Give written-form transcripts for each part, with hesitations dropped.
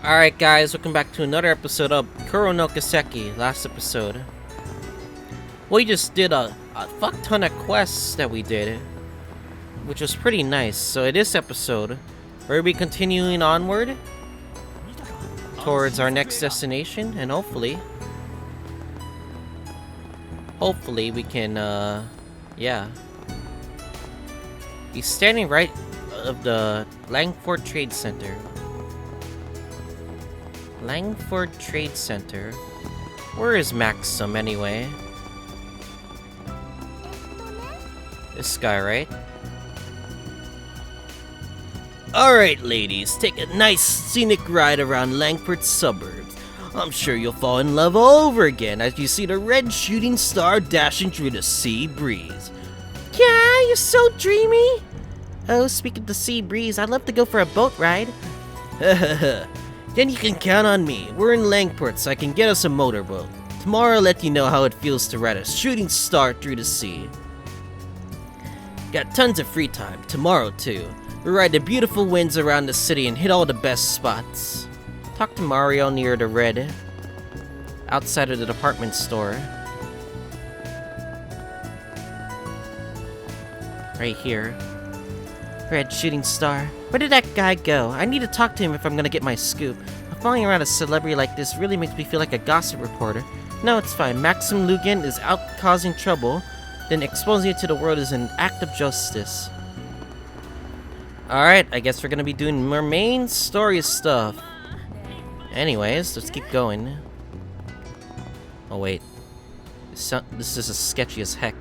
Alright guys, welcome back to another episode of Kuro no Kiseki. Last episode, we just did a fuck ton of quests that we did, which was pretty nice. So in this episode, we'll be continuing onward towards our next destination, and hopefully we can, be standing right of the Langford Trade Center. Langford Trade Center. Where is Maxim anyway? This guy, right? Alright ladies, take a nice scenic ride around Langford's suburbs. I'm sure you'll fall in love all over again as you see the red shooting star dashing through the sea breeze. Yeah, you're so dreamy! Oh, speaking of the sea breeze, I'd love to go for a boat ride. Then you can count on me. We're in Langport, so I can get us a motorboat. Tomorrow I'll let you know how it feels to ride a shooting star through the sea. Got tons of free time, tomorrow too. We'll ride the beautiful winds around the city and hit all the best spots. Talk to Mario near the red, outside of the department store. Right here. Red shooting star. Where did that guy go? I need to talk to him if I'm gonna get my scoop. Following around a celebrity like this really makes me feel like a gossip reporter. No, it's fine. Maxim Lugan is out causing trouble, then exposing it to the world is an act of justice. Alright, I guess we're gonna be doing more main story stuff. Anyways, let's keep going. Oh wait. This is as sketchy as heck.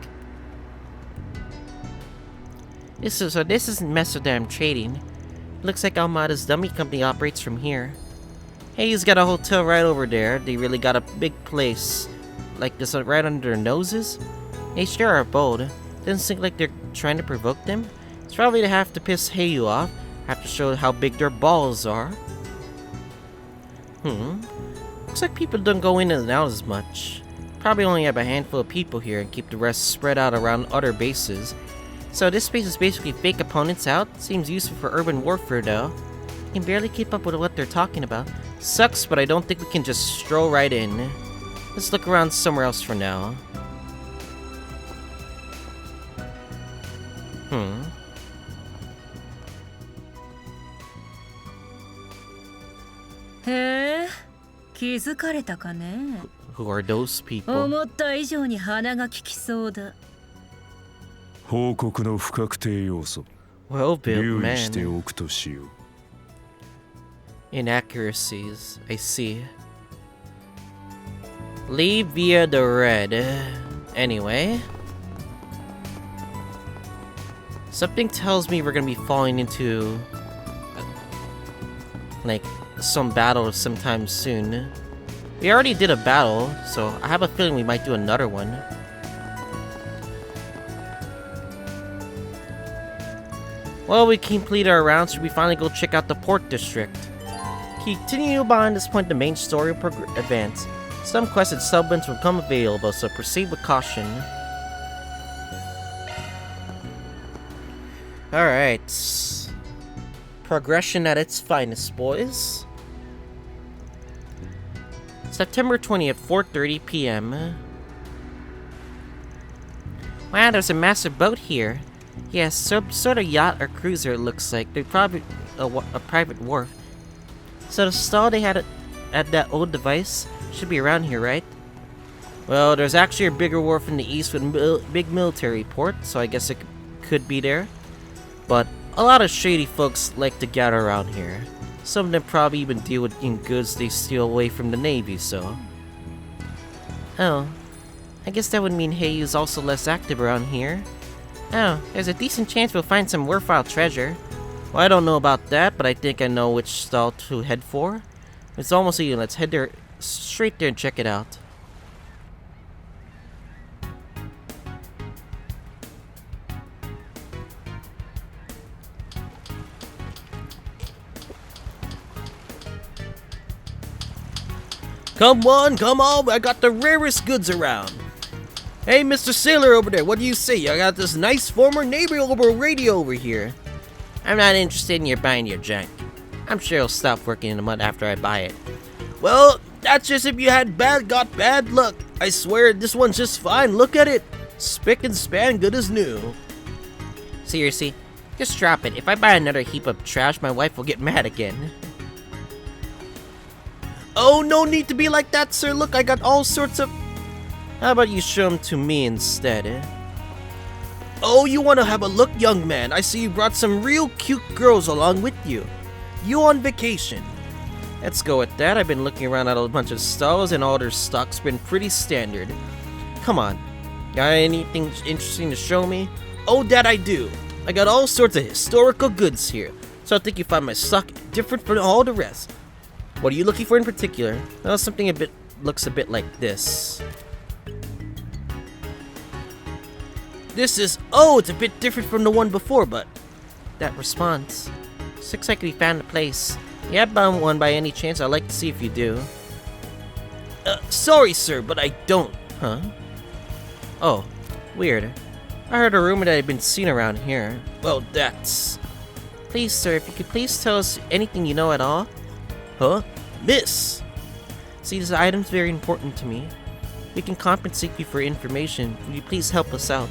This isn't Mesodam Trading. Looks like Almada's dummy company operates from here. Hey, he's got a hotel right over there. They really got a big place like this right under their noses. They sure are bold. Doesn't seem like they're trying to provoke them. It's probably to have to piss Heiyu off. Have to show how big their balls are. Looks like people don't go in and out as much. Probably only have a handful of people here and keep the rest spread out around other bases. So this space is basically fake opponents out. Seems useful for urban warfare though. Can barely keep up with what they're talking about. Sucks, but I don't think we can just stroll right in. Let's look around somewhere else for now. Who are those people? 思った以上に鼻が利きそうだ。報告の不確定要素。 Well built 留意して man. おくとしよう。 Inaccuracies. I see. Leave via the red. Anyway. Something tells me we're gonna be falling into like some battle sometime soon. We already did a battle, so I have a feeling we might do another one. Well, we completed our round, should we finally go check out the port district? Continue beyond this point, the main story will advance. Some quests and subbins will become available, so proceed with caution. Alright. Progression at its finest, boys. September 20th, 4:30 p.m. Wow, there's a massive boat here. Yeah, some sort of yacht or cruiser it looks like. They're probably a private wharf. So the stall they had at that old device should be around here, right? Well, there's actually a bigger wharf in the east with big military port, so I guess it could be there. But a lot of shady folks like to gather around here. Some of them probably even deal with goods they steal away from the Navy, so... Oh, I guess that would mean Heiyu's also less active around here. Oh, there's a decent chance we'll find some worthwhile treasure. Well, I don't know about that, but I think I know which stall to head for. It's almost even. Let's head there, straight there and check it out. Come on, I got the rarest goods around. Hey, Mr. Sailor over there, what do you say? I got this nice former Navy radio over here. I'm not interested in your buying your junk. I'm sure it'll stop working in a month after I buy it. Well, that's just if you got bad luck. I swear, this one's just fine. Look at it. Spick and span, good as new. Seriously, just drop it. If I buy another heap of trash, my wife will get mad again. Oh, no need to be like that, sir. Look, I got all sorts of... How about you show them to me instead, eh? Oh, you want to have a look, young man? I see you brought some real cute girls along with you. You on vacation? Let's go with that. I've been looking around at a bunch of stalls and all their stock's been pretty standard. Come on. Got anything interesting to show me? Oh, that I do. I got all sorts of historical goods here. So I think you find my stock different from all the rest. What are you looking for in particular? Well, something looks a bit like this. This is... Oh, it's a bit different from the one before, but... That response. Looks like we found a place. You have found one by any chance? I'd like to see if you do. Sorry, sir, but I don't. Huh? Oh, weird. I heard a rumor that I'd been seen around here. Well, that's... Please, sir, if you could please tell us anything you know at all. Huh? Miss! See, this item's very important to me. We can compensate you for information. Would you please help us out?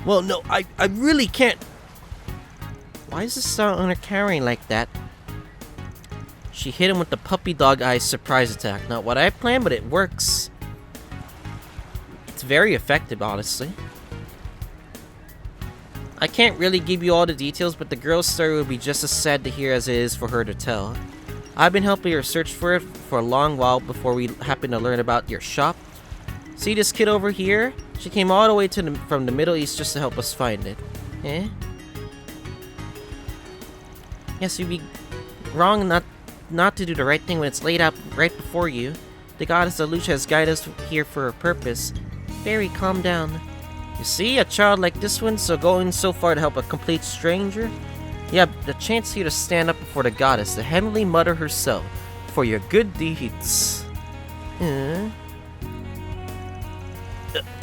Well, no, I really can't. Why is this owner carrying like that? She hit him with the puppy dog eyes surprise attack. Not what I planned, but it works. It's very effective, honestly. I can't really give you all the details, but the girl's story would be just as sad to hear as it is for her to tell. I've been helping her search for it for a long while before we happened to learn about your shop. See this kid over here? She came all the way from the Middle East just to help us find it. Eh? Yes, you'd be wrong not to do the right thing when it's laid out right before you. The goddess Alusha has guided us here for a purpose. Fairy, calm down. You see, a child like this one, so going so far to help a complete stranger? You have the chance here to stand up before the goddess, the heavenly mother herself, for your good deeds.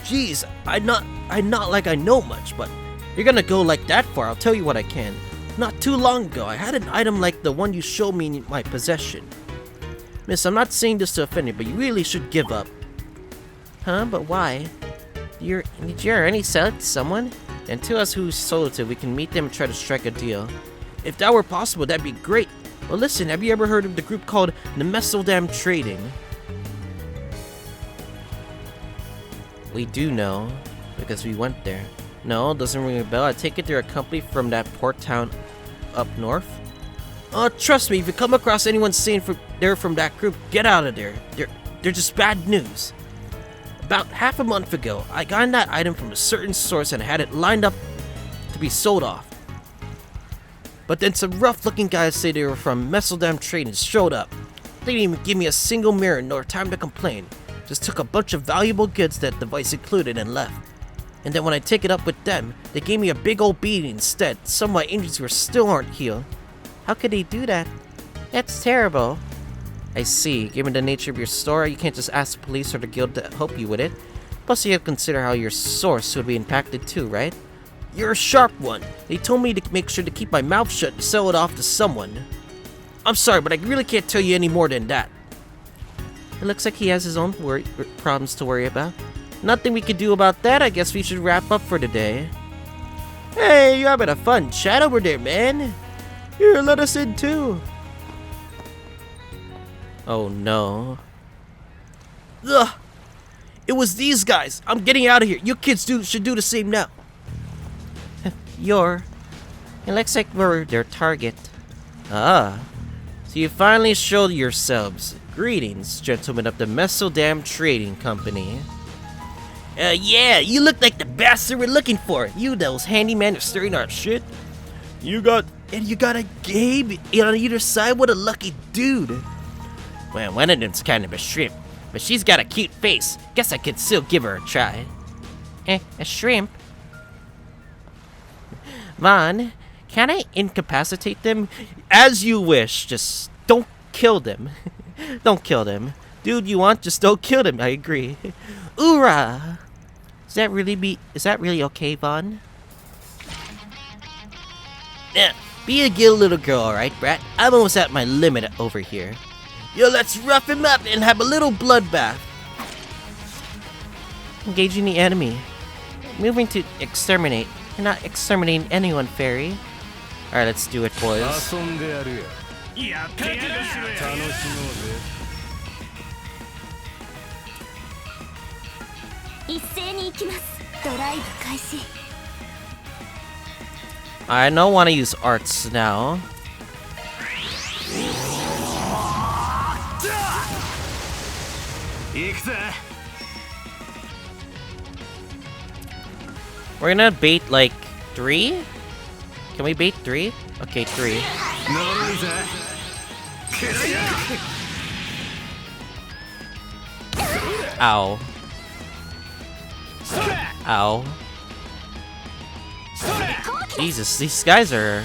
Geez, I'm not like I know much, but you're gonna go like that far, I'll tell you what I can. Not too long ago, I had an item like the one you showed me in my possession. Miss, I'm not saying this to offend you, but you really should give up. Huh? But why? Did you already sell it to someone? Then tell us who sold it to, we can meet them and try to strike a deal. If that were possible, that'd be great. Well, listen, have you ever heard of the group called the Trading? We do know, because we went there. No, doesn't ring a bell. I take it they're a company from that port town up north? Trust me, if you come across anyone saying they're from that group, get out of there. They're just bad news. About half a month ago, I got that item from a certain source and had it lined up to be sold off. But then some rough-looking guys say they were from Trading showed up. They didn't even give me a single mirror nor time to complain. Just took a bunch of valuable goods that device included and left. And then when I take it up with them, they gave me a big old beating instead. Some of my injuries still aren't healed. How could they do that? That's terrible. I see. Given the nature of your story, you can't just ask the police or the guild to help you with it. Plus, you have to consider how your source would be impacted too, right? You're a sharp one. They told me to make sure to keep my mouth shut and sell it off to someone. I'm sorry, but I really can't tell you any more than that. It looks like he has his own problems to worry about. Nothing we could do about that. I guess we should wrap up for today. Hey, you're having a fun chat over there, man. Here, let us in too. Oh no. Ugh! It was these guys. I'm getting out of here. You kids should do the same now. It looks like we're their target. Ah. So you finally showed yourselves. Greetings, gentlemen of the Trading Company. Yeah, you look like the bastard we're looking for. You, those handyman, are stirring our shit. You got a Gabe on either side. What a lucky dude. Well, one of them's kind of a shrimp, but she's got a cute face. Guess I could still give her a try. A shrimp? Vaughn, can I incapacitate them? As you wish, just don't kill them. Don't kill them. Dude, you want? Just don't kill them, I agree. Oorah! Is that really okay, Vaughn? Be a good little girl, alright, Brat? I'm almost at my limit over here. Yo, let's rough him up and have a little bloodbath. Engaging the enemy. Moving to exterminate. You're not exterminating anyone, Fairy. Alright, let's do it, boys. I don't want to use arts now. We're gonna bait like 3? Can we bait 3? Okay, 3. Ow. Ow. Jesus, these guys are...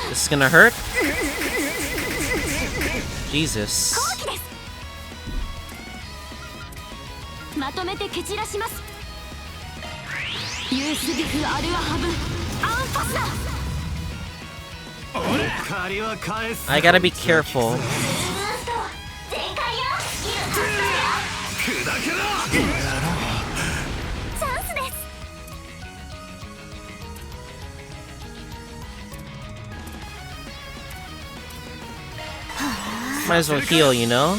This is gonna hurt? Jesus. I gotta be careful. Might as well heal, you know?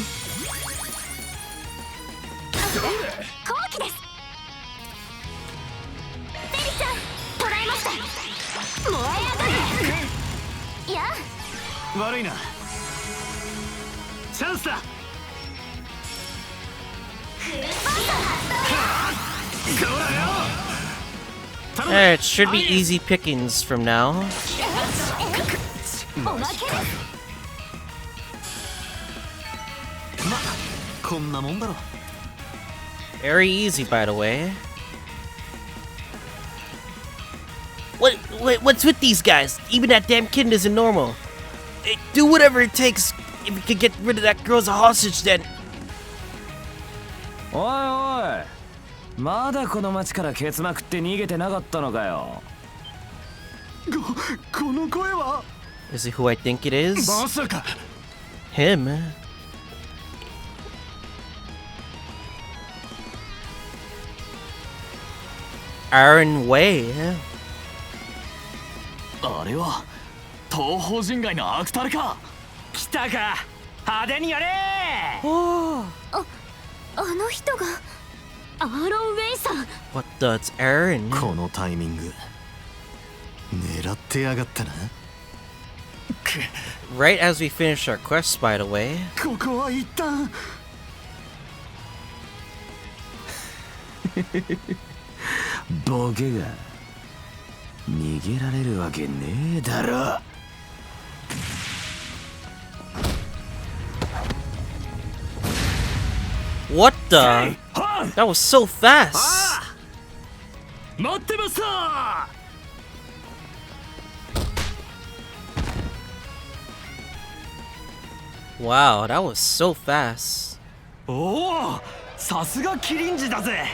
It should be easy pickings from now. Very easy, by the way. What's with these guys? Even that damn kid isn't normal. Do whatever it takes if you could get rid of that girl as a hostage, then. Oi, oi. まだこの町からケツまくって逃げてなかったのかよ。この声は Is it who I think it is? まさか Him. Aaron Way. あれは東方人街のアクタルか。来たか。派手にやれ。あの人がアーロン・ウェイさん。 What the? It's Aaron. このタイミング狙ってやがったな。 Right as we finish our quest, by the way. ここは一旦ボケが逃げられるわけねえだろ。 What the? That was so fast. 待ってました。 Wow, that was so fast. おお、さすがキリンジだぜ。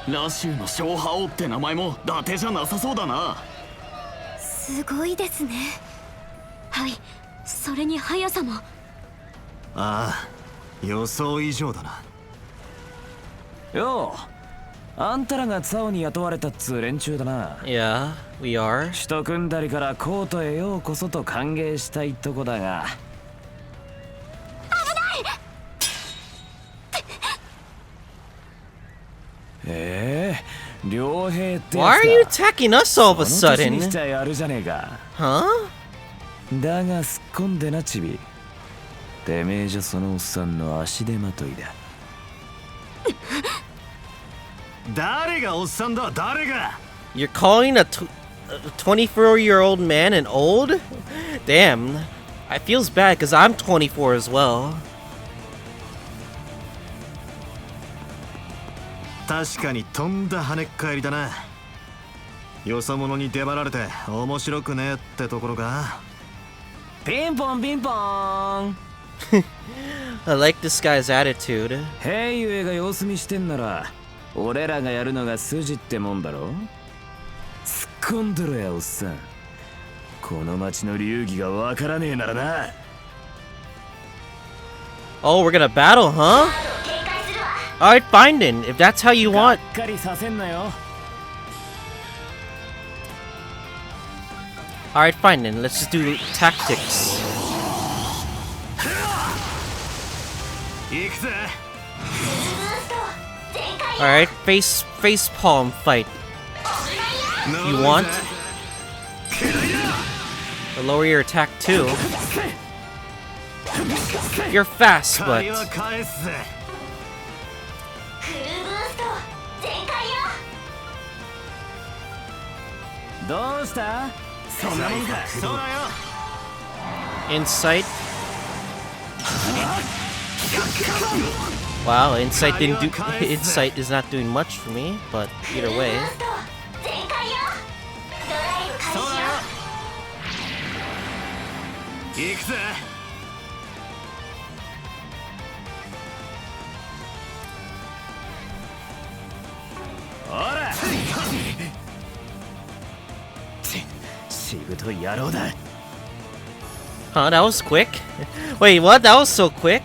ラシューの小覇王って名前も伊達じゃなさそうだな。すごいですね。はい、それに速さも。ああ、予想以上だな。よう、あんたらがツァオに雇われたっつう連中だな。Yeah, we are. 首都組んだりからコートへようこそと歓迎したいとこだが。 Why are you attacking us all of a sudden? Huh? だがすっこんでなチビ。てめえじゃそのおっさんの足手まといだ。誰がおっさんだ、誰が。 You're calling a 24-year-old man an old? Damn. I feels bad because I'm 24 as well. 確かにとんだ跳ねっ返りだな。よそ者に出張られて面白くねえってところか。ピンポンピンポン。I like this guy's attitude. ヘイウェイが様子見してんなら俺らがやるのが筋ってもんだろ。突っ込んでろやおっさん。この町の流儀がわからねえならな。 Oh, we're gonna battle, huh? Alright, fine then, if that's how you がっ want. かりさせんなよ。 Alright, fine then, let's just do tactics. 行くぜ。 Alright, face palm fight. You want? To lower your attack too. You're fast, 借り but は返すぜ。どうした？そんなもんか。そうだよ。 insight. Wow, insight didn't do. Insight is not doing much for me, but either way. そうだよ。行くぜ。ほら。しぶとい野郎だ。 Huh, that was quick. Wait, what? That was so quick?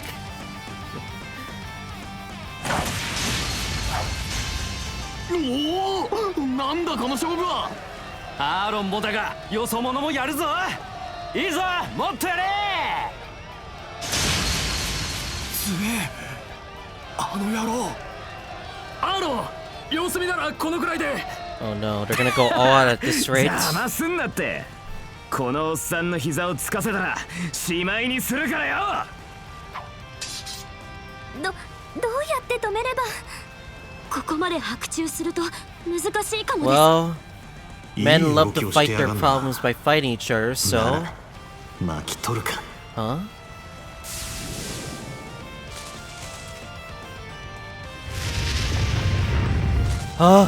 おお、なんだこの勝負は。アーロンもだがよそ者もやるぞ。いいぞ、もっとやれ。すげえ、あの野郎。アーロン、様子見ならこのくらいで。 Oh no, they're gonna go all out at this rate. 邪魔すんなって。このおっさんの膝をつかせたらしまいにするからよ。どうやって止めれば。ここまで白昼すると難しいかもです。 Well, いい men 動 love き to をして fight や their がんな。 problems by fighting each other, so. 巻き取るか。 Huh? Oh.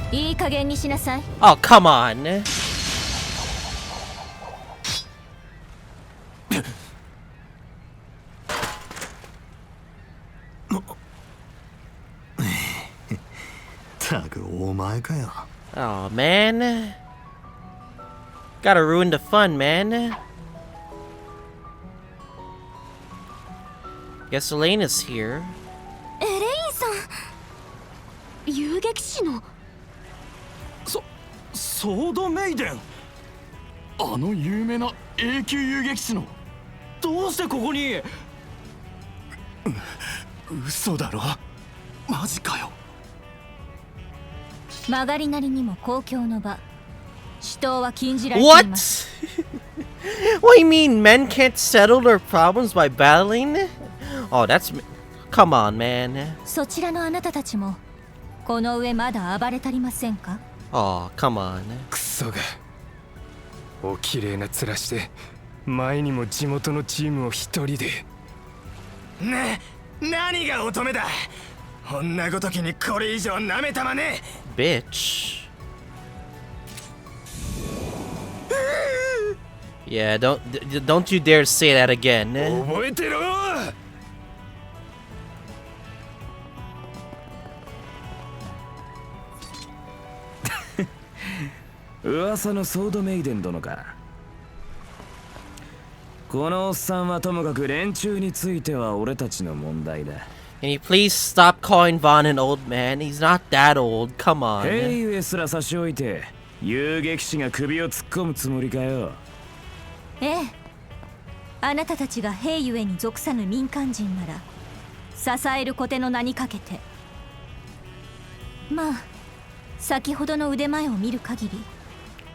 いい加減にしなさい。 Oh, come on. たくお前かよ。 Oh, man. Gotta ruin the fun, man. Guess Elena's here. エレインさん、遊撃士の。ソードメイデン、あの有名な永久遊撃士の。どうしてここに。嘘だろ、マジかよ。曲がりなりにも公共の場、死闘は禁じられてい What? ます。 What do you mean men can't settle their problems by battling? Oh, that's... Come on, man. そちらのあなたたちもこの上まだ暴れたりませんか。 Oh, come on. クソがお綺麗な面して前にも地元のチームを一人で。何が乙女だ。女ごときにこれ以上舐めたまね。 Bitch. Yeah, don't you dare say that again. 覚えてろ。噂のソードメイデン殿か。このおっさんはともかく連中については俺たちの問題だ。 Can you please stop calling Vaughn an old man? He's not that old. Come ヘ on. イウェイすら差し置いて遊撃士が首を突っ込むつもりかよ。ええ、あなたたちが兵ゆえに属さぬ民間人なら支える小手の名にかけて。まあ先ほどの腕前を見る限り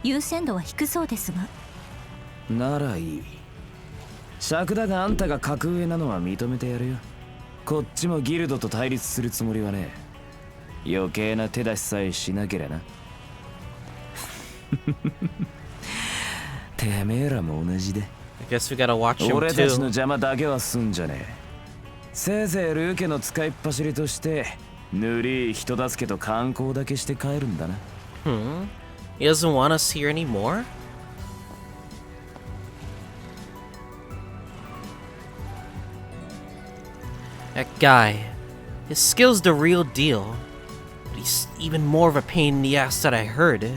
優先度は低そうですが。ならいい。尺だがあんたが格上なのは認めてやるよ。こっちもギルドと対立するつもりはねえ。余計な手出しさえしなければな。てめえらも同じで。 I guess we gotta watch him 俺たちの too. 邪魔だけはすんじゃねせいぜいルー家の使いっ走りとしてぬりい人助けと観光だけして帰るんだな。He doesn't want us here anymore? That guy. His skill's the real deal. But he's even more of a pain in the ass that I heard.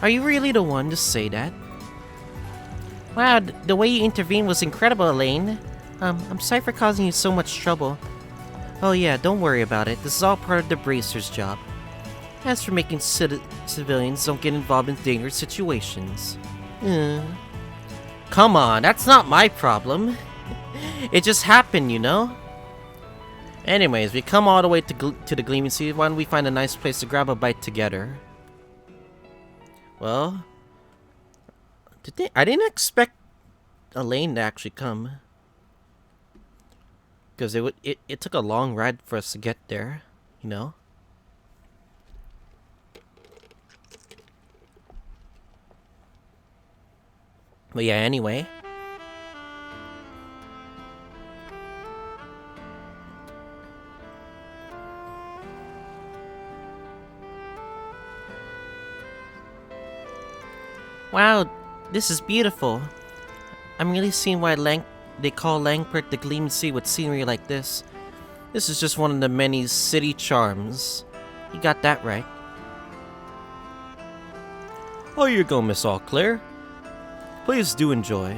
Are you really the one to say that? Wow, the way you intervened was incredible, Elaine. I'm sorry for causing you so much trouble. Oh yeah, don't worry about it. This is all part of the Bracer's job. As for making civilians don't get involved in dangerous situations. Come on, that's not my problem. It just happened, you know? Anyways, we come all the way to the Gleaming Sea. Why don't we find a nice place to grab a bite together? Well, I didn't expect Elaine to actually come. Because it took a long ride for us to get there, you know? But yeah, anyway. Wow, this is beautiful. I'm really seeing why they call Langport the Gleaming Sea with scenery like this. This is just one of the many city charms. You got that right. Oh, here you go, Miss Allclaire. Please do enjoy.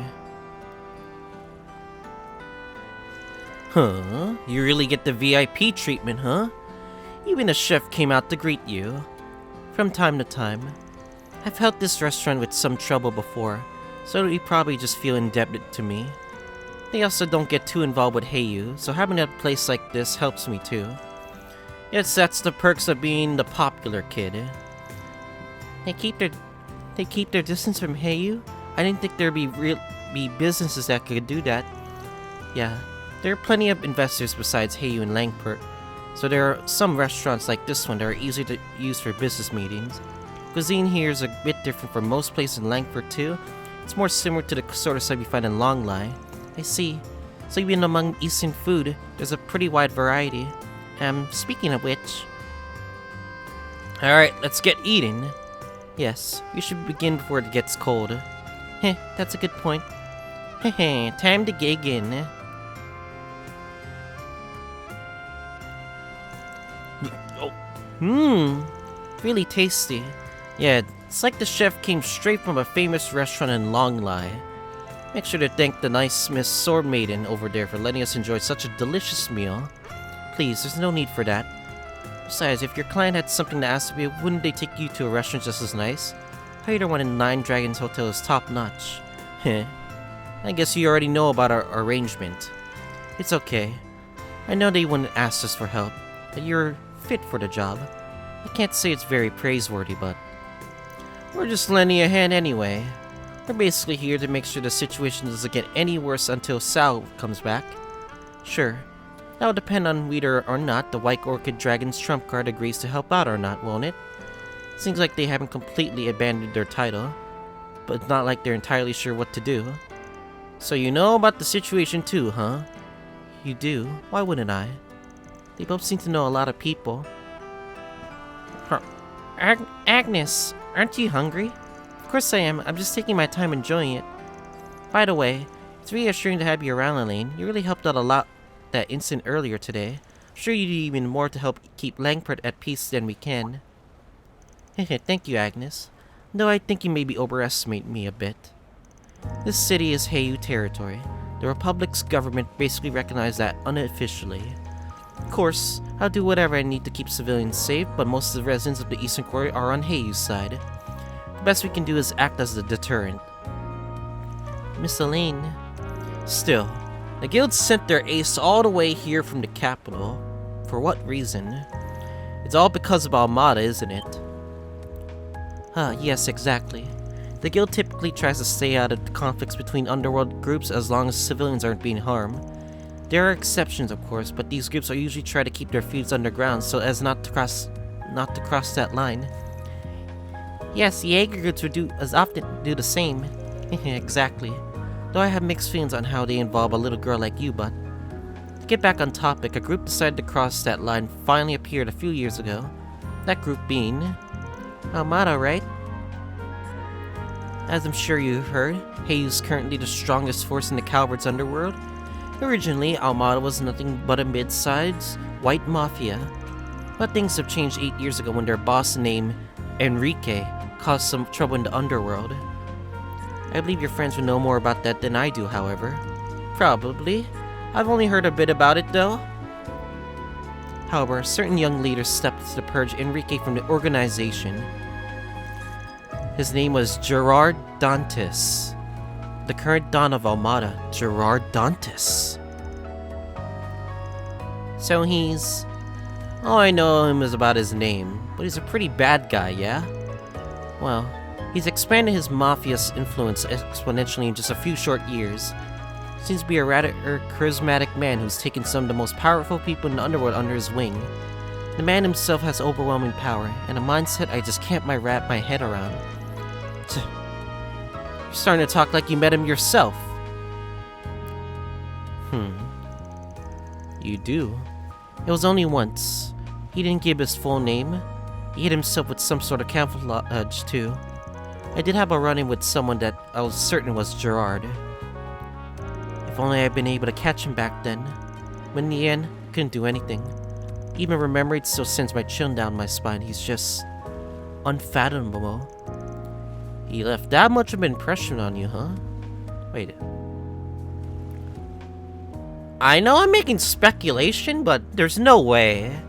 Huh? You really get the VIP treatment, huh? Even a chef came out to greet you. From time to time. I've helped this restaurant with some trouble before, so you probably just feel indebted to me. They also don't get too involved with Heiyu, so having a place like this helps me too. Yes, that's the perks of being the popular kid. They keep their distance from Heiyu? I didn't think there'd be businesses that could do that. Yeah, there are plenty of investors besides Heiyu and Langport, so there are some restaurants like this one that are easy to use for business meetings. Cuisine here is a bit different from most places in Langford too. It's more similar to the sort of stuff you find in Longlai. I see. So even among Eastern food, there's a pretty wide variety. Speaking of which... Alright, let's get eating. Yes, we should begin before it gets cold. Heh, that's a good point. Heh, time to gig in. Oh, really tasty. Yeah, it's like the chef came straight from a famous restaurant in Longlai. Make sure to thank the nice Miss Sword Maiden over there for letting us enjoy such a delicious meal. Please, there's no need for that. Besides, if your client had something to ask of you, wouldn't they take you to a restaurant just as nice? I heard one in Nine Dragons Hotel is top-notch. Heh. I guess you already know about our arrangement. It's okay. I know they wouldn't ask us for help, but you're fit for the job. I can't say it's very praiseworthy, but... We're just lending a hand anyway. We're basically here to make sure the situation doesn't get any worse until Sal comes back. Sure. That'll depend on whether or not the White Orchid Dragon's trump card agrees to help out or not, won't it? Seems like they haven't completely abandoned their title, but it's not like they're entirely sure what to do. So you know about the situation too, huh? You do? Why wouldn't I? They both seem to know a lot of people. Agnes, aren't you hungry? Of course I am. I'm just taking my time enjoying it. By the way, it's reassuring to have you around, Elaine. You really helped out a lot that instant earlier today. I'm sure you do even more to help keep Langport at peace than we can. Thank you, Agnes. Though I think you maybe overestimate me a bit. This city is Heiyu territory. The Republic's government basically recognized that unofficially. Of course, I'll do whatever I need to keep civilians safe, but most of the residents of the Eastern Quarter are on Heiyu's side. The best we can do is act as a deterrent. Miss Elaine. Still, the guild sent their ace all the way here from the capital. For what reason? It's all because of Almada, isn't it? Yes, exactly. The guild typically tries to stay out of the conflicts between underworld groups as long as civilians aren't being harmed. There are exceptions, of course, but these groups are usually try to keep their feuds underground so as not to cross that line. Yes, the Jaeger groups would often do the same. Exactly. Though I have mixed feelings on how they involve a little girl like you, but the get back on topic, a group decided to cross that line finally appeared a few years ago. That group being Armada, right? As I'm sure you've heard, Heiyu's currently the strongest force in the Calvard's underworld. Originally, Armada was nothing but a mid-sized white mafia. But things have changed 8 years ago when their boss named Enrique caused some trouble in the underworld. I believe your friends would know more about that than I do, however. Probably. I've only heard a bit about it, though. However, certain young leaders stepped to purge Enrique from the organization. His name was Gerard Dantes. The current Don of Armada, Gerard Dantes. So he's... all I know him is about his name, but he's a pretty bad guy, yeah? Well, he's expanded his mafia's influence exponentially in just a few short years. Seems to be a rather charismatic man who's taken some of the most powerful people in the underworld under his wing. The man himself has overwhelming power, and a mindset I just can't wrap my head around. You're starting to talk like you met him yourself. You do? It was only once. He didn't give his full name. He hid himself with some sort of camouflage, too. I did have a run-in with someone that I was certain was Gerard. If only I'd been able to catch him back then. But in the end, couldn't do anything. Even remembering it still sends my chill down my spine. He's just... unfathomable. He left that much of an impression on you, huh? Wait. I know I'm making speculation, but there's no way.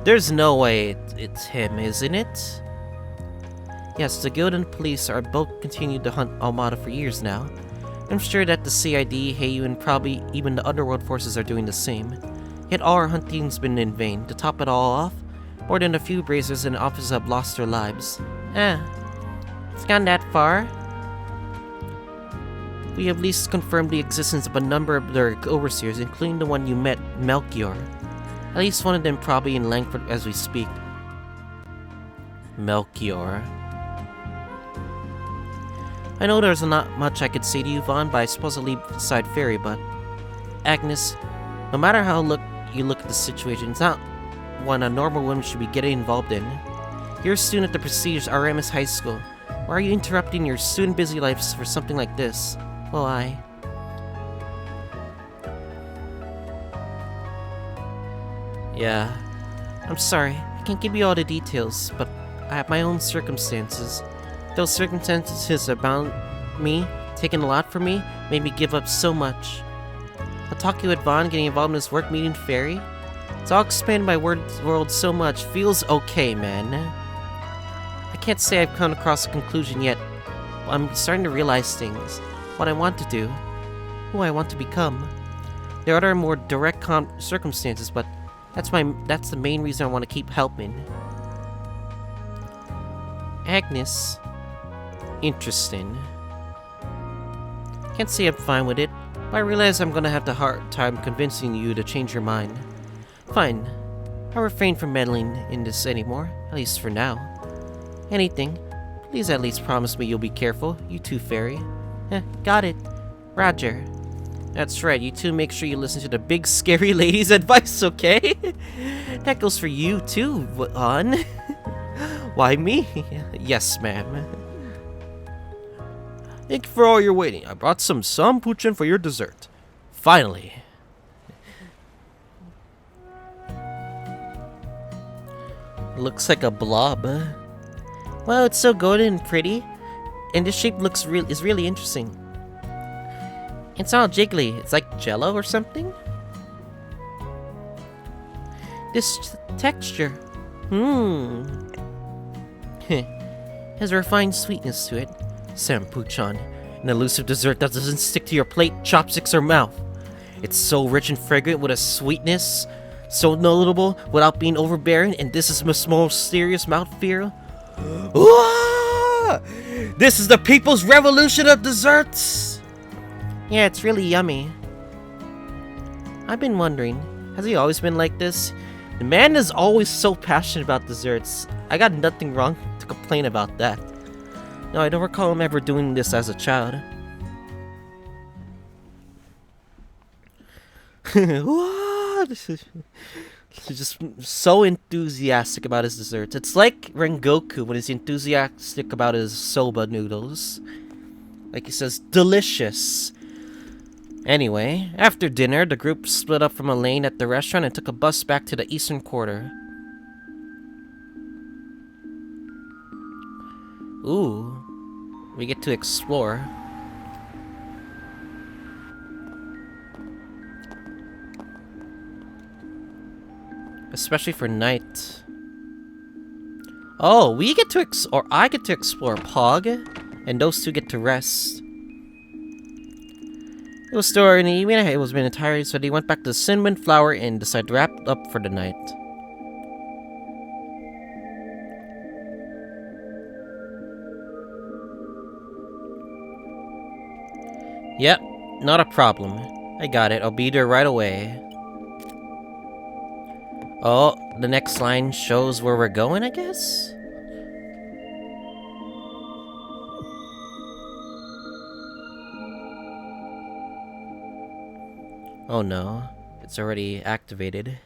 There's no way it's him, isn't it? Yes, the guild and police are both continued to hunt Armada for years now. I'm sure that the CID, Heiyu, and probably even the underworld forces are doing the same. Yet all our hunting's been in vain. To top it all off, more than a few brazers and officers have lost their lives. It's gone that far. We have at least confirmed the existence of a number of their overseers, including the one you met, Melchior. At least one of them probably in Langford as we speak. Melchior. I know there's not much I could say to you, Vaughn, but I suppose I'll leave aside Fairy, but... Agnes, no matter how you look at the situation, it's not one a normal woman should be getting involved in. You're a student at the prestigious RMS High School. Why are you interrupting your student busy lives for something like this? Well, Yeah. I'm sorry, I can't give you all the details, but I have my own circumstances. Those circumstances about me, taking a lot from me, made me give up so much. I'll talk to you at Vaughn, getting involved in this work meeting Fairy. It's all expanded my world so much, feels okay, man. I can't say I've come across a conclusion yet. I'm starting to realize things. What I want to do. Who I want to become. There are more direct circumstances, but that's the main reason I want to keep helping. Agnes. Interesting. Can't say I'm fine with it, but I realize I'm gonna have the hard time convincing you to change your mind. Fine. I'll refrain from meddling in this anymore, at least for now. Anything. Please at least promise me you'll be careful. You too, Fairy. Got it. Roger. That's right, you two make sure you listen to the big scary lady's advice, okay? That goes for you too, Vaughn. Why me? Yes, ma'am. Thank you for all your waiting. I brought some sambuchan for your dessert. Finally. Looks like a blob. Well, it's so golden and pretty, and this shape is really interesting. It's all jiggly. It's like jello or something. This texture, has a refined sweetness to it. Sambuchan, an elusive dessert that doesn't stick to your plate, chopsticks, or mouth. It's so rich and fragrant with a sweetness so notable without being overbearing, and this is the most mysterious mouthfeel. This is the people's revolution of desserts! Yeah, it's really yummy. I've been wondering, has he always been like this? The man is always so passionate about desserts. I got nothing wrong to complain about that. No, I don't recall him ever doing this as a child. He's just so enthusiastic about his desserts. It's like Rengoku when he's enthusiastic about his soba noodles. Like he says, delicious. Anyway, after dinner, the group split up from Elaine at the restaurant and took a bus back to the eastern quarter. Ooh, we get to explore. Especially for night. Oh, we get to or I get to explore Pog, and those two get to rest. It was still early in the evening. It was been tired, so they went back to the Cinnamon Flower Inn and decided to wrap up for the night. Yep, not a problem. I got it. I'll be there right away. Oh, the next line shows where we're going, I guess? Oh no, it's already activated.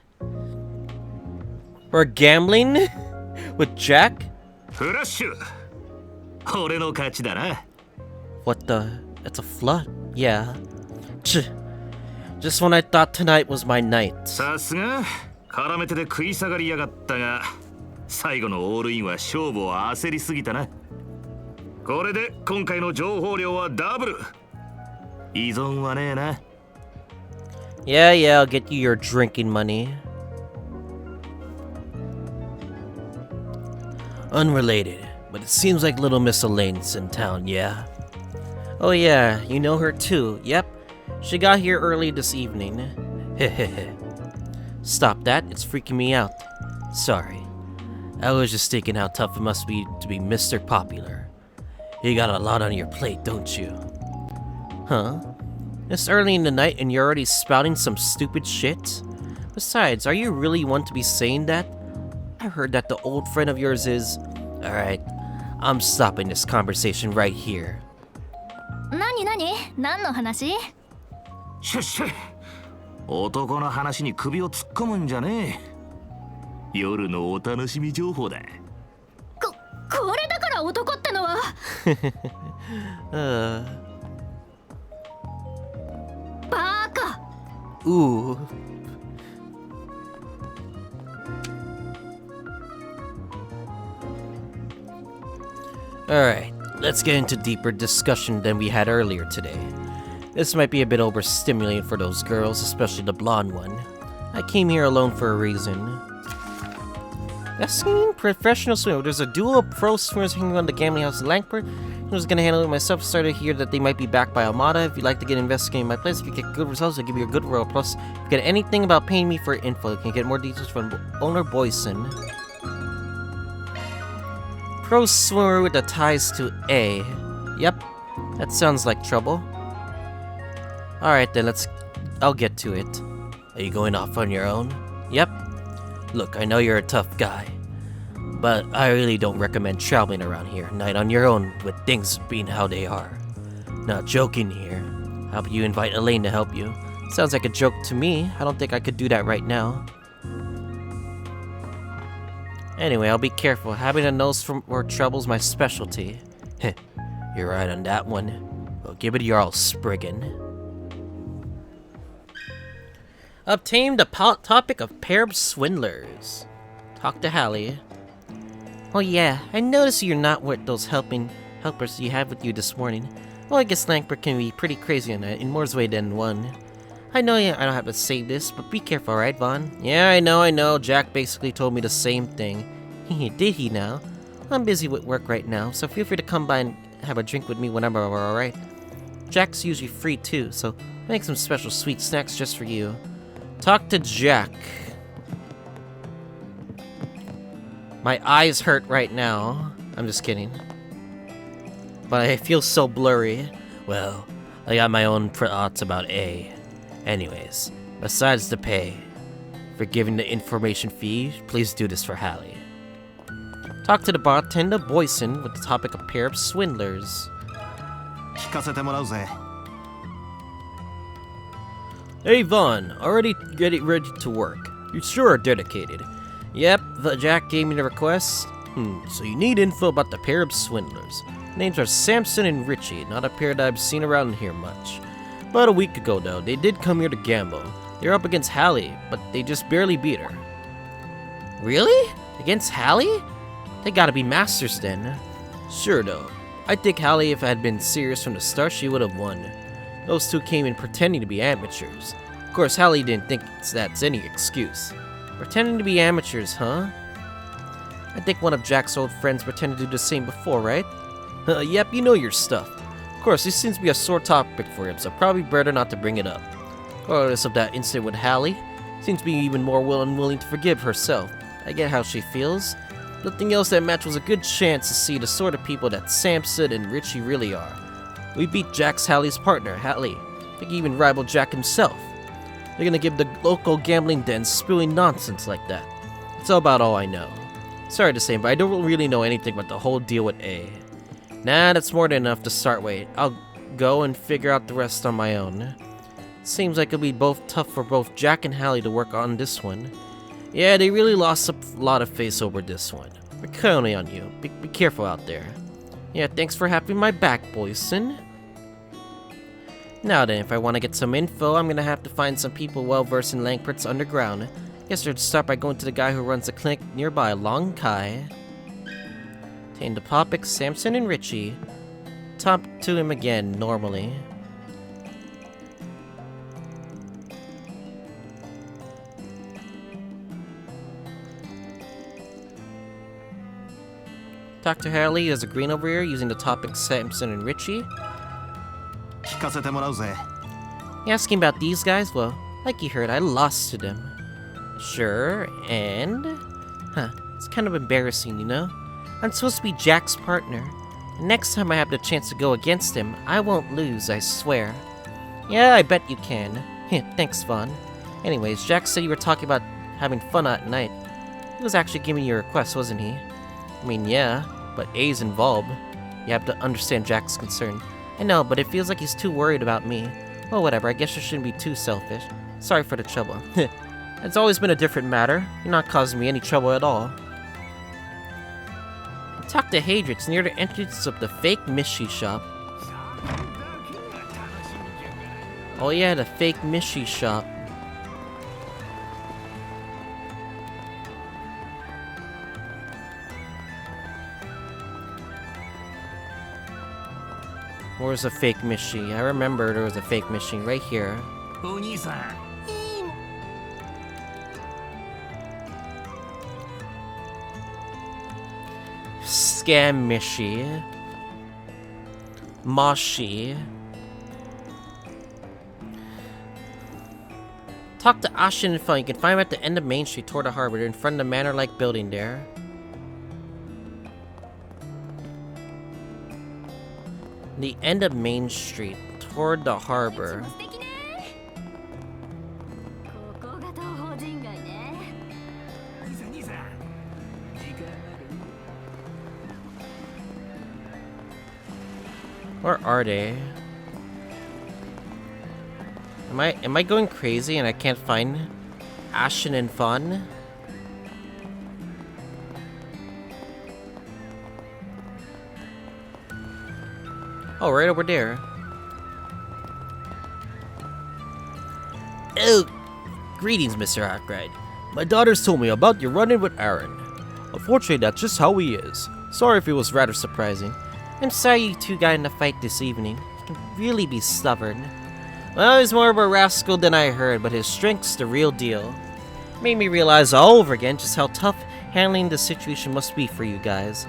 We're gambling? With Jack? What the? It's a flood. Yeah. Just when I thought tonight was my night. 絡めてで食い下がりやがったが最後のオールインは勝負を焦りすぎたなこれで今回の情報量はダブル依存はねえな Yeah, I'll get you your drinking money. Unrelated, but it seems like little Miss Elaine's in town, yeah? Oh yeah, you know her too, yep. She got here early this evening. Hehehe. Stop that, it's freaking me out. Sorry. I was just thinking how tough it must be to be Mr. Popular. You got a lot on your plate, don't you? Huh? It's early in the night and you're already spouting some stupid shit? Besides, are you really one to be saying that? I heard that the old friend of yours is... Alright, I'm stopping this conversation right here. 何の話? シュッシュ男の話に首を突っ込むんじゃねえ夜のお楽しみ情報だこれだから男ってのはバカ Ooh. Alright, let's get into deeper discussion than we had earlier today. This might be a bit overstimulating for those girls, especially the blonde one. I came here alone for a reason. Asking professional swimmer. There's a duo of pro swimmers hanging on the gambling house in Langford. I was gonna handle it myself. Started to hear that they might be backed by Armada. If you'd like to get investigating my place, if you get good results, I'll give you a good roll. Plus, if you get anything about paying me for info, you can get more details from owner Boyson. Pro swimmer with the ties to A. Yep, that sounds like trouble. Alright then, I'll get to it. Are you going off on your own? Yep. Look, I know you're a tough guy, but I really don't recommend traveling around here, night on your own, with things being how they are. Not joking here. How about you invite Elaine to help you? Sounds like a joke to me. I don't think I could do that right now. Anyway, I'll be careful. Having a nose for trouble's my specialty. Heh, you're right on that one. Well, give it your all, Spriggan. Obtain the topic of pair of swindlers. Talk to Hallie. Oh yeah, I noticed you're not with those helpers you had with you this morning. Well, I guess Langford can be pretty crazy in more ways than one. I know I don't have to say this, but be careful, right, Vaughn? Yeah, I know. Jack basically told me the same thing. Did he now? I'm busy with work right now, so feel free to come by and have a drink with me whenever we're alright. Jack's usually free too, so make some special sweet snacks just for you. Talk to Jack. My eyes hurt right now. I'm just kidding. But I feel so blurry. Well, I got my own thoughts about A. Anyways, besides the pay for giving the information fee, please do this for Hallie. Talk to the bartender, Boyson, with the topic of pair of swindlers. Hey Vaughn, already getting ready to work. You sure are dedicated. Yep, Jack gave me the request. So you need info about the pair of swindlers. Names are Samson and Richie, not a pair that I've seen around here much. About a week ago though, they did come here to gamble. They're up against Hallie, but they just barely beat her. Really? Against Hallie? They gotta be masters then. Sure though. I think Hallie, if I had been serious from the start, she would have won. Those two came in pretending to be amateurs. Of course, Hallie didn't think that's any excuse. Pretending to be amateurs, huh? I think one of Jack's old friends pretended to do the same before, right? Yep, you know your stuff. Of course, this seems to be a sore topic for him, so probably better not to bring it up. Regardless of that incident with Hallie, seems to be even more unwilling to forgive herself. I get how she feels. Nothing else, that match was a good chance to see the sort of people that Samson and Richie really are. We beat Jack's Hallie's partner, Hallie. I think he even rivaled Jack himself. They're gonna give the local gambling den spewing nonsense like that. It's about all I know. Sorry to say, but I don't really know anything about the whole deal with A. Nah, that's more than enough to start with. I'll go and figure out the rest on my own. Seems like it'll be both tough for both Jack and Hallie to work on this one. Yeah, they really lost a lot of face over this one. We're counting on you. Be careful out there. Yeah, thanks for having my back, Boyson. Now then, if I want to get some info, I'm gonna have to find some people well-versed in Langport's underground. Guess I'd start by going to the guy who runs a clinic nearby, Long Kai. Obtain the topics, Samson and Richie. Talk to him again, normally. Dr. Hallie is agreeing over here using the topics Samson and Richie. You asking about these guys? Well, like you heard, I lost to them. Sure, and... it's kind of embarrassing, you know? I'm supposed to be Jack's partner. And next time I have the chance to go against him, I won't lose, I swear. Yeah, I bet you can. Thanks, Vaughn. Anyways, Jack said you were talking about having fun at night. He was actually giving you a request, wasn't he? I mean, yeah, but A's involved. You have to understand Jack's concern. I know, but it feels like he's too worried about me. Well, whatever, I guess I shouldn't be too selfish. Sorry for the trouble. It's always been a different matter. You're not causing me any trouble at all. Talk to Hadrix near the entrance of the fake mystery shop. Oh yeah, the fake mystery shop. Where's the fake mystery? I remember there was a fake mystery right here. Scam mystery. Moshi. Talk to Ashin and Fun. You can find him at the end of Main Street toward the harbor. They're in front of the manor-like building there. The end of Main Street toward the harbor. Where are they? Am I going crazy and I can't find Ashin and Fun? Oh, right over there. Oh, greetings, Mr. Arkwright. My daughters told me about your run-in with Aaron. Unfortunately, that's just how he is. Sorry if it was rather surprising. I'm sorry you two got in a fight this evening. He can really be stubborn. Well, he's more of a rascal than I heard, but his strength's the real deal. Made me realize all over again just how tough handling the situation must be for you guys.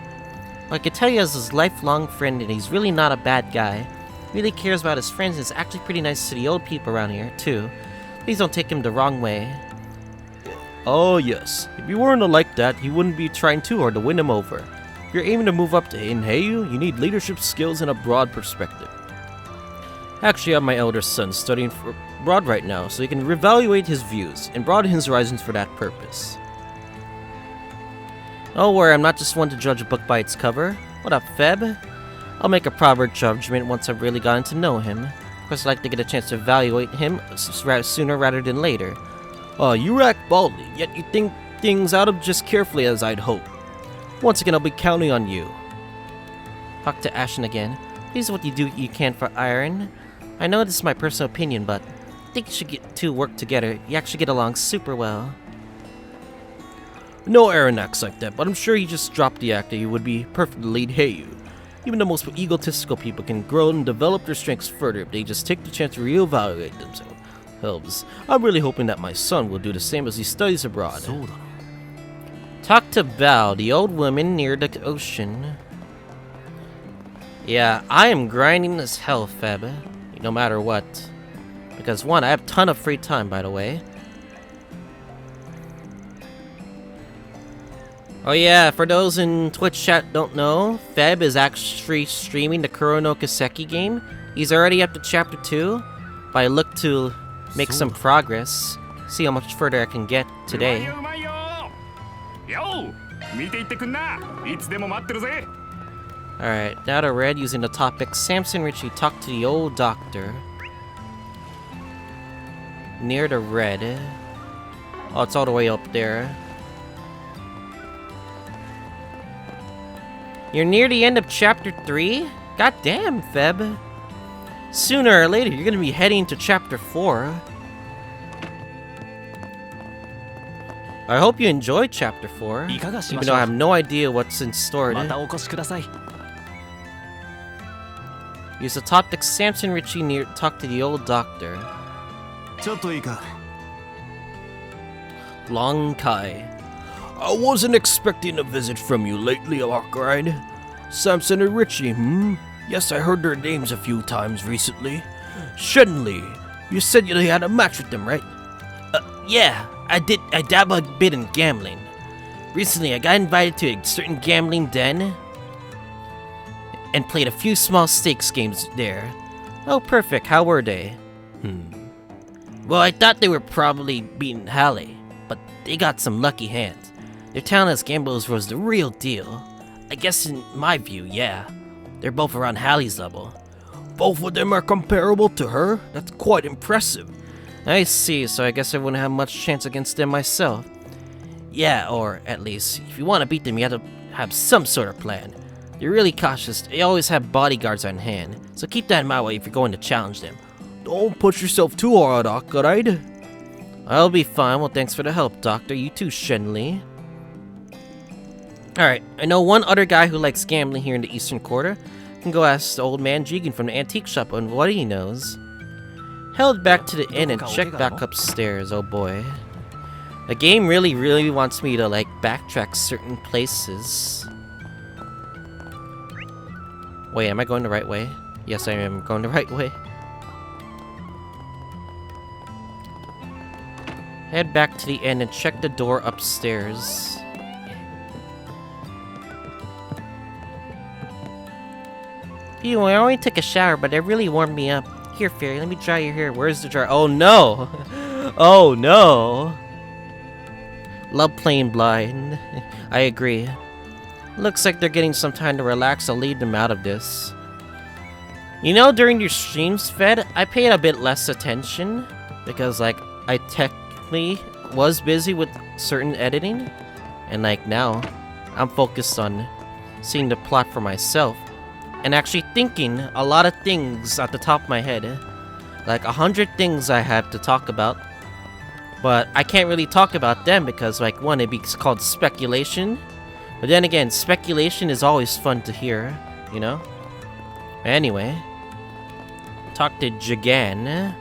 I can tell you as his lifelong friend, and he's really not a bad guy. Really cares about his friends and is actually pretty nice to the old people around here, too. Please don't take him the wrong way. Oh yes, if you weren't like that, you wouldn't be trying too hard to win him over. If you're aiming to move up to Inheyu, you need leadership skills and a broad perspective. Actually, I have my elder son studying abroad right now, so he can reevaluate his views and broaden his horizons for that purpose. Don't worry, I'm not just one to judge a book by its cover. What up, Feb? I'll make a proper judgment once I've really gotten to know him. course, I'd like to get a chance to evaluate him sooner rather than later. You act boldly, yet you think things out of just carefully as I'd hope. Once again, I'll be counting on you. Talk to Ashen again. Please what you can for Iron. I know this is my personal opinion, but I think you should get two work together. You actually get along super well. No Aaron acts like that, but I'm sure he just dropped the act that he would be perfect to lead Heyu. Even the most egotistical people can grow and develop their strengths further if they just take the chance to reevaluate themselves. I'm really hoping that my son will do the same as he studies abroad. Talk to Bao, the old woman near the ocean. Yeah, I am grinding as hell, Feb. No matter what. Because one, I have a ton of free time, by the way. Oh yeah, for those in Twitch chat don't know, Feb is actually streaming the Kuro no Kiseki game. He's already up to chapter 2, but I look to make some progress. See how much further I can get today. Alright, now to Red using the topic Samson Richie talked to the old doctor. Near the Red. Oh, it's all the way up there. You're near the end of chapter 3? God damn, Feb. Sooner or later, you're gonna be heading to chapter 4. I hope you enjoyed chapter 4, even though I have no idea what's in store. Use the topic Samson Richie near talk to the old doctor. Long Kai. I wasn't expecting a visit from you lately, Arkwright. Samson and Richie, Yes, I heard their names a few times recently. Shenley, you said you had a match with them, right? Yeah, I did. I dabble a bit in gambling. Recently, I got invited to a certain gambling den and played a few small stakes games there. Oh, perfect. How were they? Well, I thought they were probably beating Halle, but they got some lucky hands. Their talent as gamblers was the real deal. I guess in my view, yeah. They're both around Halle's level. Both of them are comparable to her? That's quite impressive. I see, so I guess I wouldn't have much chance against them myself. Yeah, or at least, if you want to beat them, you have to have some sort of plan. They're really cautious. They always have bodyguards on hand, so keep that in mind if you're going to challenge them. Don't push yourself too hard, alright? I'll be fine. Well, thanks for the help, Doctor. You too, Shenley. Alright, I know one other guy who likes gambling here in the Eastern Quarter. Can go ask the old man Jigen from the antique shop on what he knows. Held back to the inn and check back upstairs, oh boy. The game really wants me to, like, backtrack certain places. Wait, am I going the right way? Yes, I am going the right way. Head back to the inn and check the door upstairs. Ew, I only took a shower, but it really warmed me up. Here, Fairy, let me dry your hair. Where's the dryer? Oh no! Oh no! Love playing blind. I agree. Looks like they're getting some time to relax. I'll lead them out of this. You know, during your streams, Fed, I paid a bit less attention. Because, like, I technically was busy with certain editing. And, like, now, I'm focused on seeing the plot for myself. And actually thinking a lot of things at the top of my head. Like 100 things I have to talk about. But I can't really talk about them because, like, one, it'd be called speculation. But then again, speculation is always fun to hear, you know? Anyway. Talk to Jigen.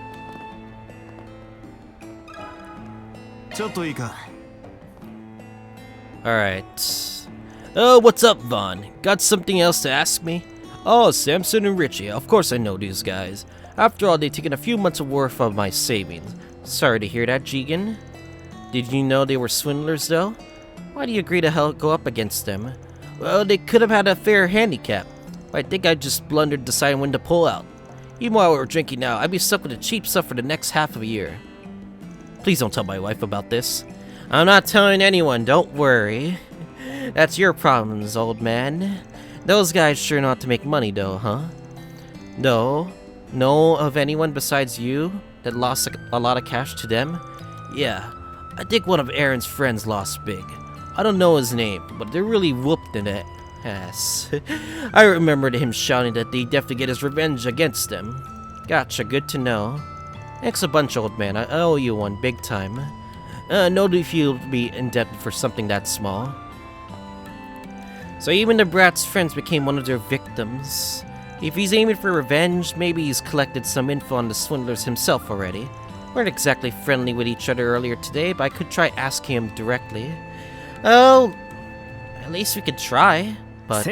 Alright. Oh, what's up, Vaughn? Got something else to ask me? Oh, Samson and Richie. Of course I know these guys. After all, they've taken a few months of worth of my savings. Sorry to hear that, Jigen. Did you know they were swindlers, though? Why do you agree to go up against them? Well, they could have had a fair handicap. But I think I just blundered deciding when to pull out. Even while we're drinking now, I'd be stuck with the cheap stuff for the next half of a year. Please don't tell my wife about this. I'm not telling anyone, don't worry. That's your problems, old man. Those guys sure know how to make money, though, huh? No. Know of anyone besides you that lost a lot of cash to them? Yeah, I think one of Aaron's friends lost big. I don't know his name, but they're really whooped in it. Yes. I remembered him shouting that they definitely get his revenge against them. Gotcha, good to know. Thanks a bunch, old man. I owe you one big time. No do you feel to be indebted for something that small. So even the brat's friends became one of their victims. If he's aiming for revenge, maybe he's collected some info on the swindlers himself already. Weren't exactly friendly with each other earlier today, but I could try asking him directly. Oh, at least we could try, but...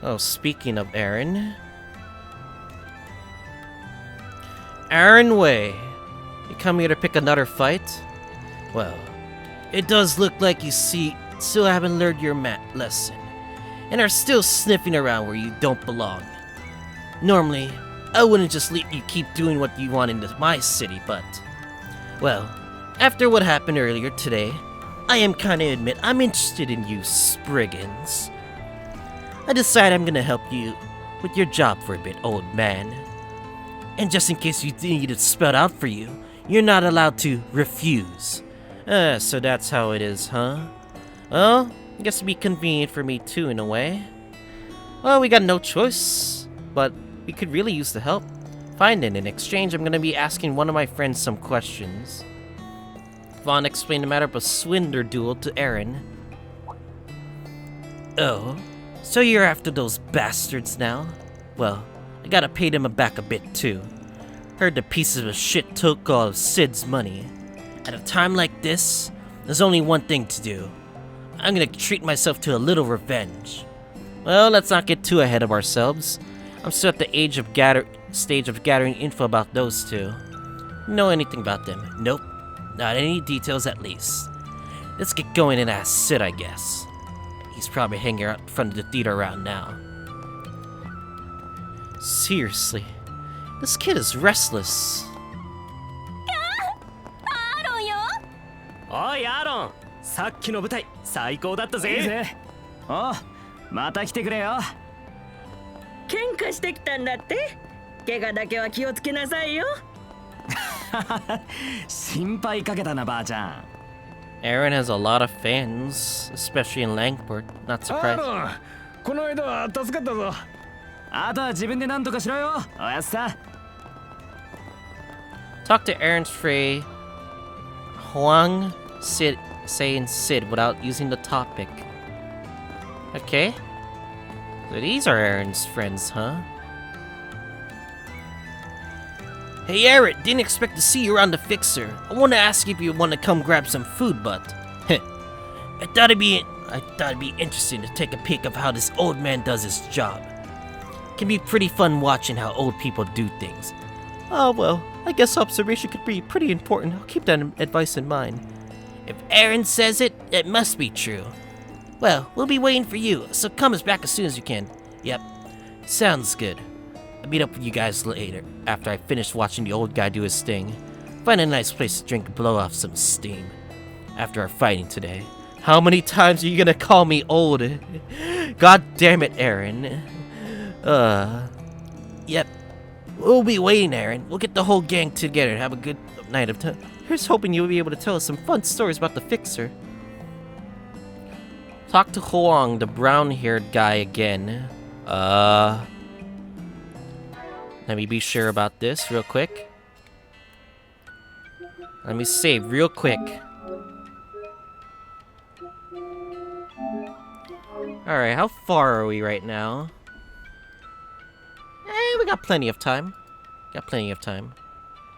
Oh, speaking of Aaron... Aaron Way, you come here to pick another fight? Well, it does look like you still haven't learned your lesson, and are still sniffing around where you don't belong. Normally, I wouldn't just let you keep doing what you want in my city, but... Well, after what happened earlier today, I am kinda admit I'm interested in you, Spriggans. I decided I'm gonna help you with your job for a bit, old man. And just in case you need it spelled out for you, you're not allowed to refuse. So that's how it is, huh? Well, I guess it'd be convenient for me too, in a way. Well, we got no choice, but we could really use the help. Fine then, in exchange, I'm gonna be asking one of my friends some questions. Vaughn explained the matter of a swindler duel to Aaron. Oh, so you're after those bastards now? Well, I gotta pay them back a bit too. Heard the pieces of shit took all of Sid's money. At a time like this, there's only one thing to do. I'm gonna treat myself to a little revenge. Well, let's not get too ahead of ourselves. I'm still at the stage of gathering info about those two. Know anything about them? Nope. Not any details at least. Let's get going and ask Sid, I guess. He's probably hanging out in front of the theater around now. Seriously, this kid is restless. Oh, Aaron! さっきの舞台、最高だったぜ。いいぜ。おう、また来てくれよ。喧嘩してきたんだって。怪我だけは気をつけなさいよ。心配かけたな、ばあちゃん。Aaron has a lot of fans, especially in Langport. Not surprised. この間は助かったぞ。あとは自分で何とかしろよ。おやっさ。Talk to Aaron's Frey, Huang, Sid, saying Sid without using the topic. Okay. So these are Aaron's friends, huh? Hey Aaron, didn't expect to see you around the Fixer. I want to ask if you want to come grab some food, but I thought it'd be interesting to take a peek of how this old man does his job. Can be pretty fun watching how old people do things. Oh well, I guess observation could be pretty important. I'll keep that advice in mind. If Aaron says it, it must be true. Well, we'll be waiting for you, so come back as soon as you can. Yep, sounds good. I'll meet up with you guys later, after I finish watching the old guy do his thing. Find a nice place to drink and blow off some steam. After our fighting today. How many times are you gonna call me old? God damn it, Aaron. Yep. We'll be waiting, Aaron. We'll get the whole gang together and have a good night of time. Here's hoping you'll be able to tell us some fun stories about the Fixer. Talk to Huang, the brown-haired guy again. Let me be sure about this real quick. Let me save real quick. Alright, how far are we right now? We got plenty of time. Got plenty of time.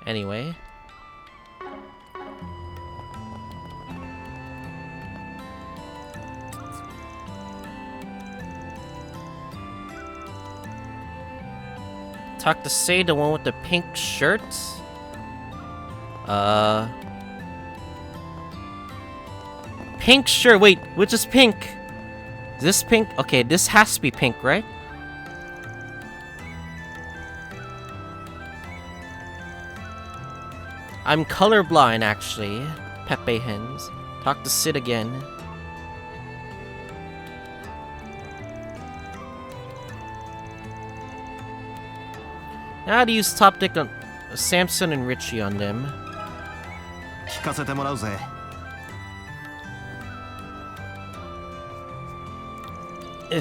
Anyway. Talk to Say, the one with the pink shirt? Pink shirt, wait, which is pink? Is this pink? Okay, this has to be pink, right? I'm colorblind, actually. Pepe Hens. Talk to Sid again. Now to use top deck on Samson and Richie on them. 聞かせてもらうぜ。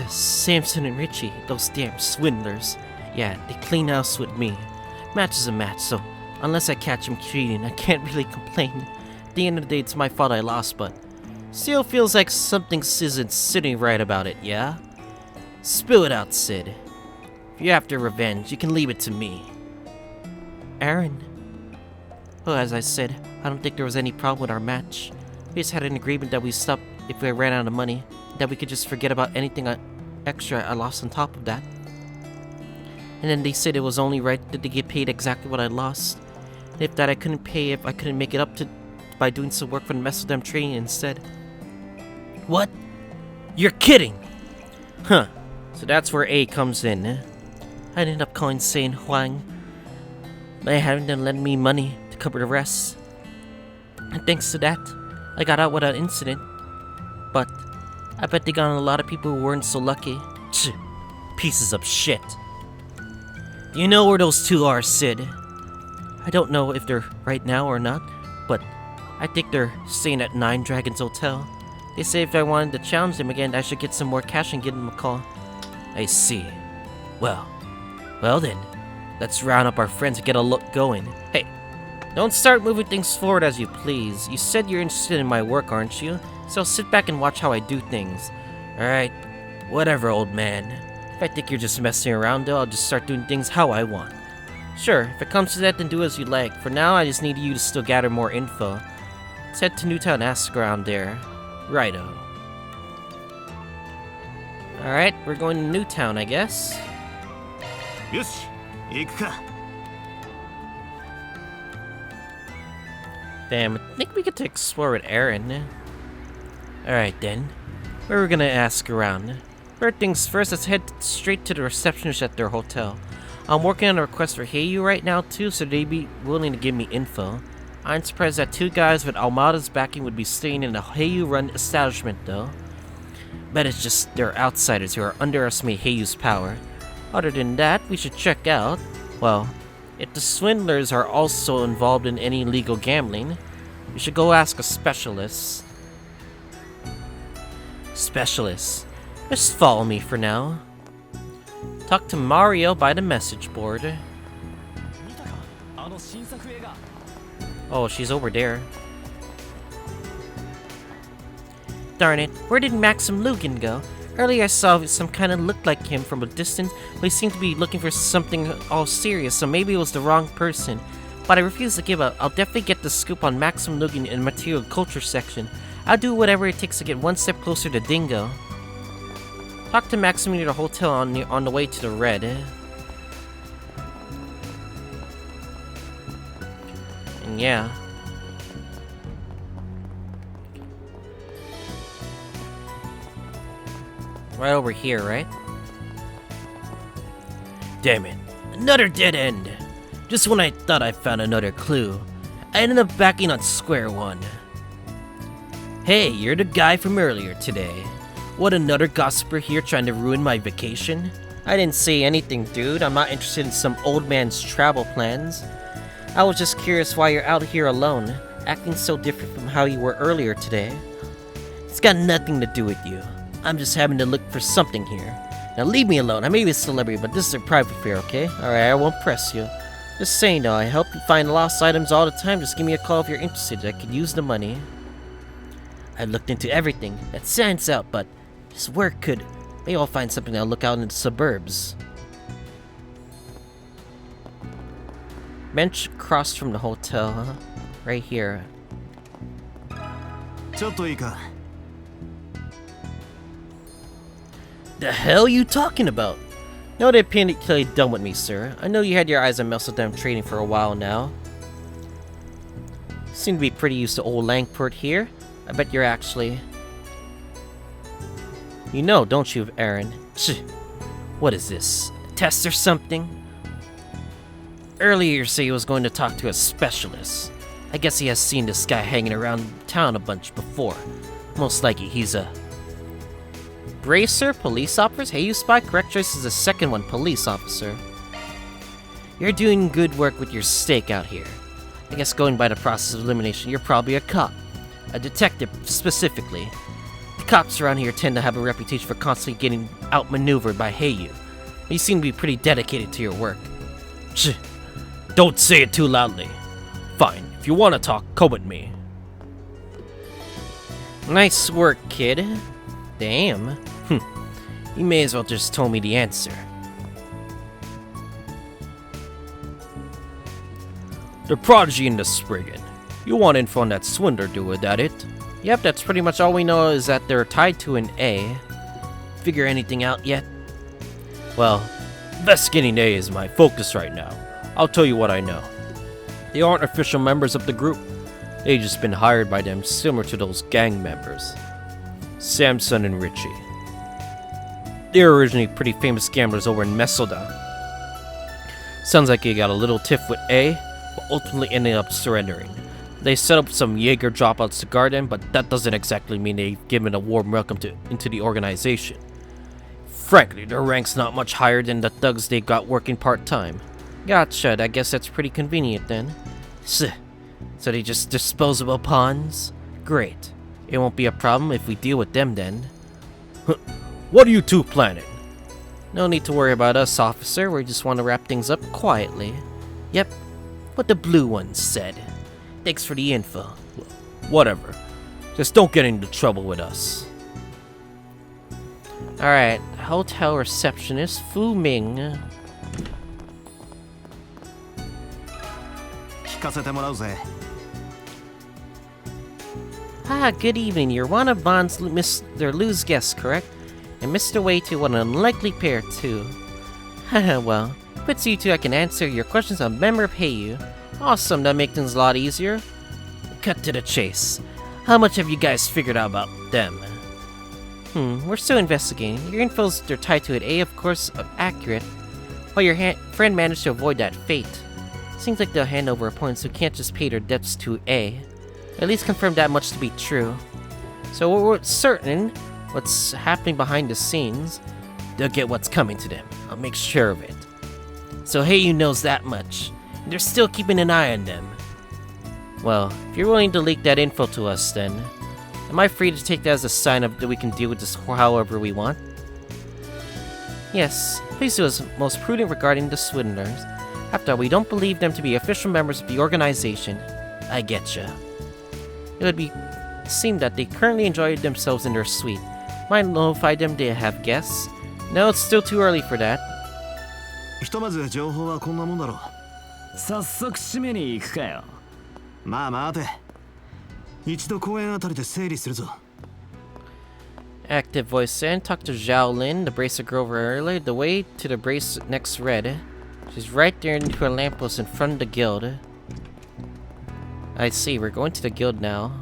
Samson and Richie, those damn swindlers. Yeah, they clean house with me. Match is a match, so unless I catch him cheating, I can't really complain. At the end of the day, it's my fault I lost, but still feels like something isn't sitting right about it, yeah? Spill it out, Sid. If you're after revenge, you can leave it to me. Aaron. Well, as I said, I don't think there was any problem with our match. We just had an agreement that we stopped if we ran out of money, that we could just forget about anything extra I lost on top of that. And then they said it was only right that they get paid exactly what I lost. And if that I couldn't pay if I couldn't make it up to by doing some work for the rest of them training instead. What? You're kidding! Huh. So that's where A comes in. I ended up calling Saint Huang by having them lend me money to cover the rest. And thanks to that, I got out without incident. But I bet they got on a lot of people who weren't so lucky. Pieces of shit. You know where those two are, Sid. I don't know if they're right now or not, but I think they're staying at 9 Dragons Hotel. They say if I wanted to challenge them again, I should get some more cash and give them a call. I see. Well then, let's round up our friends and get a look going. Hey, don't start moving things forward as you please. You said you're interested in my work, aren't you? So sit back and watch how I do things. Alright, whatever, old man. If I think you're just messing around though, I'll just start doing things how I want. Sure, if it comes to that, then do as you like. For now, I just need you to still gather more info. Let's head to Newtown and ask around there. Righto. Alright, we're going to Newtown, I guess. よし、行くか。 Damn, I think we get to explore with Aaron. Alright then, where are we gonna ask around? First things first, let's head straight to the receptionist at their hotel. I'm working on a request for Heiyu right now too, so they'd be willing to give me info. I'm surprised that 2 guys with Almada's backing would be staying in a Heiyu-run establishment though. Bet it's just they're outsiders who are underestimate Heiyu's power. Other than that, we should check out, well, if the swindlers are also involved in any illegal gambling, we should go ask a specialist. Just follow me for now. Talk to Mario by the message board. Oh, she's over there. Darn it, where did Maxim Lugan go? Earlier I saw some kind of looked like him from a distance, but he seemed to be looking for something all serious, so maybe it was the wrong person. But I refuse to give up. I'll definitely get the scoop on Maxim Lugan in the material culture section. I'll do whatever it takes to get one step closer to Dingo. Talk to Maxim near the hotel on the way to the Red. And yeah. Right over here, right? Damn it. Another dead end! Just when I thought I found another clue, I ended up backing on square one. Hey, you're the guy from earlier today. What, another gossiper here trying to ruin my vacation? I didn't say anything, dude. I'm not interested in some old man's travel plans. I was just curious why you're out here alone, acting so different from how you were earlier today. It's got nothing to do with you. I'm just having to look for something here. Now leave me alone. I may be a celebrity, but this is a private affair, okay? Alright, I won't press you. Just saying though, I help you find lost items all the time. Just give me a call if you're interested. I could use the money. I've looked into everything. That stands out, but this work could... Maybe I'll find something that'll look out in the suburbs. Bench across from the hotel, huh? Right here. ちょっといいか。 The hell you talking about? No, they're painfully done with me, sir. I know you had your eyes on most of them trading for a while now. Seem to be pretty used to old Langport here. I bet you're actually... You know, don't you, Aaron? What is this? A test or something? Earlier you said he was going to talk to a specialist. I guess he has seen this guy hanging around town a bunch before. Most likely he's a... Bracer, police officers? Hey, you spy. Correct choice is the second one, police officer. You're doing good work with your stake out here. I guess going by the process of elimination, you're probably a cop. A detective, specifically. The cops around here tend to have a reputation for constantly getting outmaneuvered by Heiyu. You seem to be pretty dedicated to your work. Don't say it too loudly. Fine, if you want to talk, come with me. Nice work, kid. Damn. You may as well just tell me the answer. The prodigy and the Spriggan. You want info on that swindler duo, that it? Yep, that's pretty much all we know is that they're tied to an A. Figure anything out yet? Well, investigating A is my focus right now. I'll tell you what I know. They aren't official members of the group. They've just been hired by them, similar to those gang members. Samson and Richie. They're originally pretty famous gamblers over in Mesoda. Sounds like they got a little tiff with A, but ultimately ended up surrendering. They set up some Jaeger dropouts to guard them, but that doesn't exactly mean they've given a warm welcome into the organization. Frankly, their rank's not much higher than the thugs they got working part-time. Gotcha, I guess that's pretty convenient then. So they just disposable pawns? Great. It won't be a problem if we deal with them then. What are you two planning? No need to worry about us, officer. We just want to wrap things up quietly. Yep, what the blue one said. Thanks for the info. Whatever. Just don't get into trouble with us. Alright, hotel receptionist Fu Ming. 聞かせてもらうぜ。 Ah, good evening. You're one of Vaughn's Mr. Lou's guests, correct? And Mr. Wei too, what an unlikely pair, too. Haha, well, puts you two I can answer your questions on member of Heiyu. Awesome, that makes things a lot easier. Cut to the chase. How much have you guys figured out about them? We're still investigating. Your info's they're tied to it, A, of course, accurate. While your friend managed to avoid that fate. Seems like they'll hand over opponents who can't just pay their debts to A. At least confirm that much to be true. So we're certain what's happening behind the scenes. They'll get what's coming to them. I'll make sure of it. So Heiyu knows that much. And they're still keeping an eye on them. Well, if you're willing to leak that info to us, then am I free to take that as a sign of that we can deal with this however we want? Yes, please do as most prudent regarding the swindlers. After all, we don't believe them to be official members of the organization. I getcha. It would seem that they currently enjoy themselves in their suite. Might notify them they have guests? No, it's still too early for that. ひとまず情報はこんなもんだろう。早速締めに行くかよ。まあ待て。一度公園あたりで整理するぞ。 Active voice in. Talk to Xiaolin, the bracer girl over earlier. The way to the brace next red. She's right there into a lamppost in front of the guild. I see, we're going to the guild now.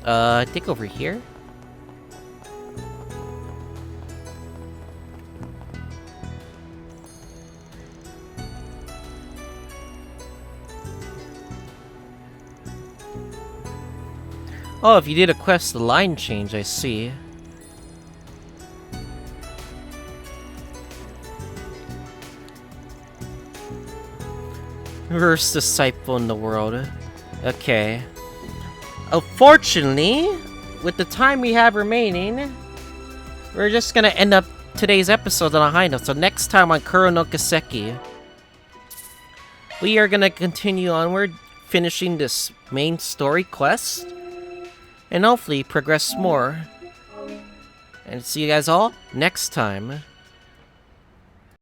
I think over here? Oh, if you did a quest, the line change, I see. Worst disciple in the world. Okay. Unfortunately, with the time we have remaining, we're just gonna end up today's episode on a high note. So next time on Kuro no Kiseki, we are gonna continue onward, finishing this main story quest, and hopefully progress more. And see you guys all next time.